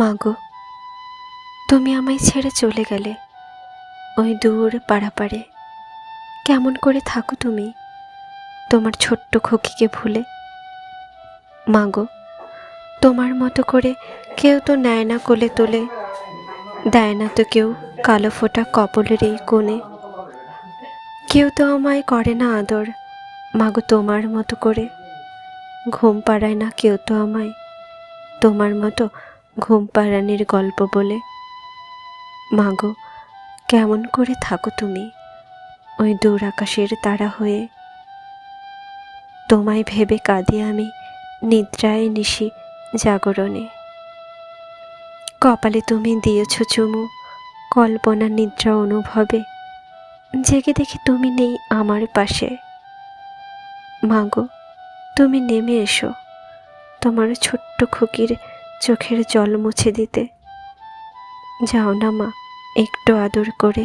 মাগো, তুমি আমায় ছেড়ে চলে গেলে ওই দূর পাড়াপাড়ে। কেমন করে থাকো তুমি তোমার ছোট্ট খোকিকে ভুলে? মাগো, তোমার মতো করে কেউ তো নেয় না কোলে তোলে, দেয় না তো কেউ কালো ফোঁটা কপলের এই কোণে। কেউ তো আমায় করে না আদর, মাগো তোমার মতো করে। ঘুম পাড়ায় না কেউ তো আমায় তোমার মতো ঘুম পাড়ানির গল্প বলে। মাগো, কেমন করে থাকো তুমি ওই দূর আকাশের তারা হয়ে? তোমায় ভেবে কাঁদি আমি নিদ্রায় নিশি জাগরণে। কপালে তুমি দিয়েছ চুমু কল্পনা নিদ্রা অনুভবে, জেগে দেখি তুমি নেই আমার পাশে। মাগো, তুমি নেমে এসো তোমার ছোট্ট খুকির চোখের জল মুছে দিতে। যাও না মা, একটু আদর করে